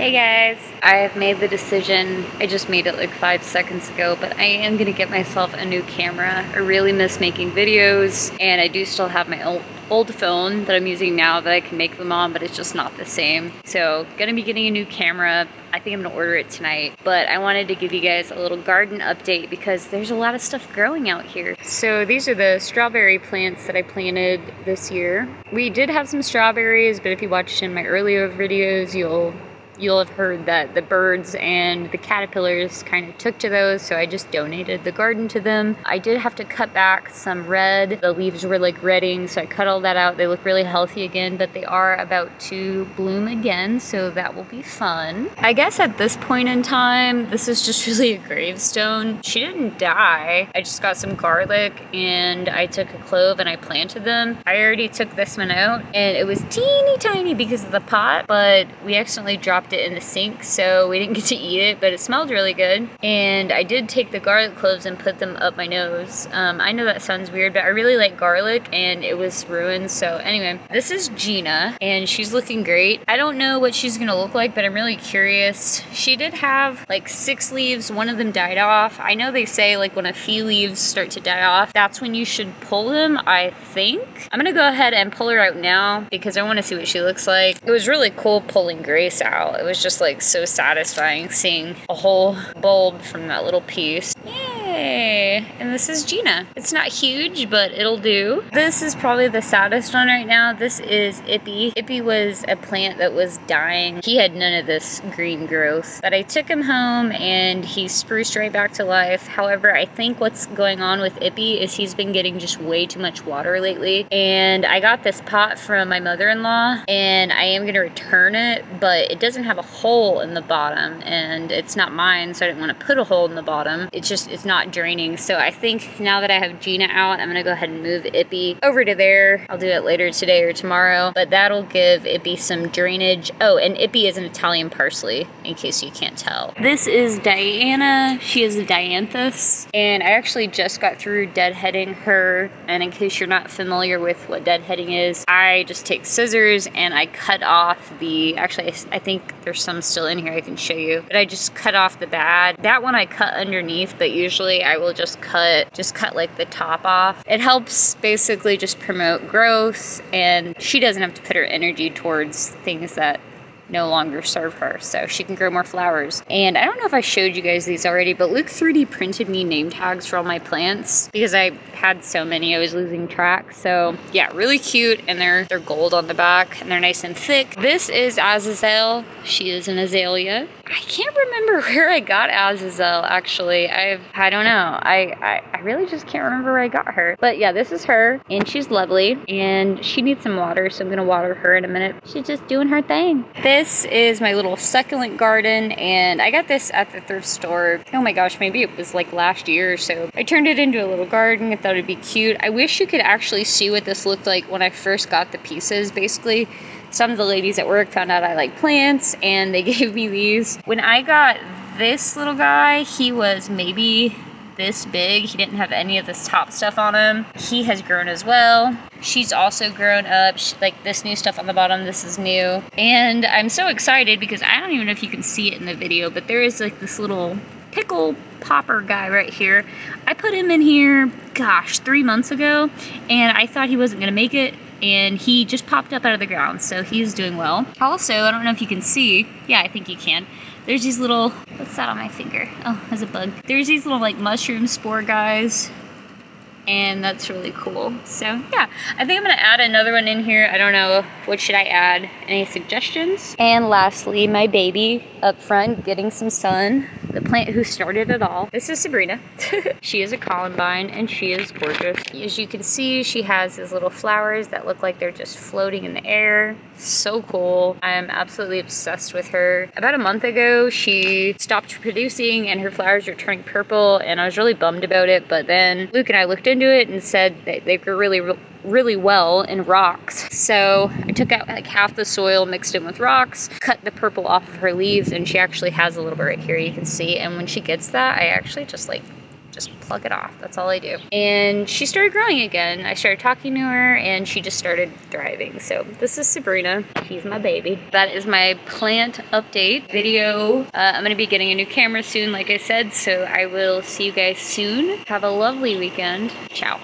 Hey guys, I have made the decision. I just made it like 5 seconds ago, but I am gonna get myself a new camera. I really miss making videos, and I do still have my old phone that I'm using now that I can make them on, but it's just not the same. So gonna be getting a new camera. I think I'm gonna order it tonight, but I wanted to give you guys a little garden update because there's a lot of stuff growing out here. So these are the strawberry plants that I planted this year. We did have some strawberries, but if you watched in my earlier videos, you'll have heard that the birds and the caterpillars kind of took to those, so I just donated the garden to them. I did have to cut back some red. The leaves were like redding, so I cut all that out. They look really healthy again, but they are about to bloom again, so that will be fun. I guess at this point in time, this is just really a gravestone. She didn't die. I just got some garlic and I took a clove and I planted them. I already took this one out and it was teeny tiny because of the pot, but we accidentally dropped it in the sink, so we didn't get to eat it, but it smelled really good. And I did take the garlic cloves and put them up my nose. I know that sounds weird, but I really like garlic and it was ruined. So anyway, this is Gina and she's looking great. I don't know what she's gonna look like, but I'm really curious. She did have like 6 leaves. One of them died off. I know they say like when a few leaves start to die off, that's when you should pull them, I think. I'm gonna go ahead and pull her out now because I want to see what she looks like. It was really cool pulling Grace out. It was just like so satisfying seeing a whole bulb from that little piece. Yay! And this is Gina. It's not huge, but it'll do. This is probably the saddest one right now. This is Ippy. Ippy was a plant that was dying. He had none of this green growth, but I took him home and he spruced right back to life. However, I think what's going on with Ippy is he's been getting just way too much water lately. And I got this pot from my mother-in-law and I am going to return it, but it doesn't have a hole in the bottom and it's not mine, so I didn't want to put a hole in the bottom. It's not draining. So I think now that I have Gina out, I'm gonna go ahead and move Ippy over to there. I'll do it later today or tomorrow, but that'll give Ippy some drainage. Oh, and Ippy is an Italian parsley, in case you can't tell. This is Diana. She is a dianthus, and I actually just got through deadheading her, and in case you're not familiar with what deadheading is, I just take scissors and I cut off the, actually I think there's some still in here I can show you, but I just cut off the bad. That one I cut underneath, but usually I will just cut like the top off. It helps basically just promote growth, and she doesn't have to put her energy towards things that no longer serve her, so she can grow more flowers. And I don't know if I showed you guys these already, but Luke 3D printed me name tags for all my plants because I had so many I was losing track. So yeah, really cute, and they're gold on the back and they're nice and thick. This is Azazel. She is an azalea. I can't remember where I got Azazel, actually. I don't know. I really just can't remember where I got her. But yeah, this is her, and she's lovely, and she needs some water, so I'm gonna water her in a minute. She's just doing her thing. This is my little succulent garden, and I got this at the thrift store. Oh my gosh, maybe it was like last year or so. I turned it into a little garden. I thought it'd be cute. I wish you could actually see what this looked like when I first got the pieces. Basically, some of the ladies at work found out I like plants and they gave me these. When I got this little guy, he was maybe this big. He didn't have any of this top stuff on him. He has grown as well. She's also grown up. Like this new stuff on the bottom, this is new. And I'm so excited because I don't even know if you can see it in the video, but there is like this little pickle popper guy right here. I put him in here, gosh, 3 months ago, and I thought he wasn't gonna make it, and he just popped up out of the ground, so he's doing well. Also, I don't know if you can see, yeah, I think you can. There's these little, what's that on my finger? Oh, there's a bug. There's these little like mushroom spore guys, and that's really cool. So yeah, I think I'm gonna add another one in here. I don't know, what should I add? Any suggestions? And lastly, my baby up front getting some sun. The plant who started it all. This is Sabrina. She is a columbine and she is gorgeous. As you can see, she has these little flowers that look like they're just floating in the air. So cool. I'm absolutely obsessed with her. About a month ago, she stopped producing and her flowers are turning purple, and I was really bummed about it, but then Luke and I looked into it and said that they grew really well in rocks. So I took out like half the soil, mixed it with rocks, cut the purple off of her leaves, and she actually has a little bit right here you can see. And when she gets that, I actually just like just pluck it off. That's all I do. And she started growing again. I started talking to her and she just started thriving. So this is Sabrina. She's my baby. That is my plant update video. I'm gonna be getting a new camera soon, like I said, so I will see you guys soon. Have a lovely weekend. Ciao.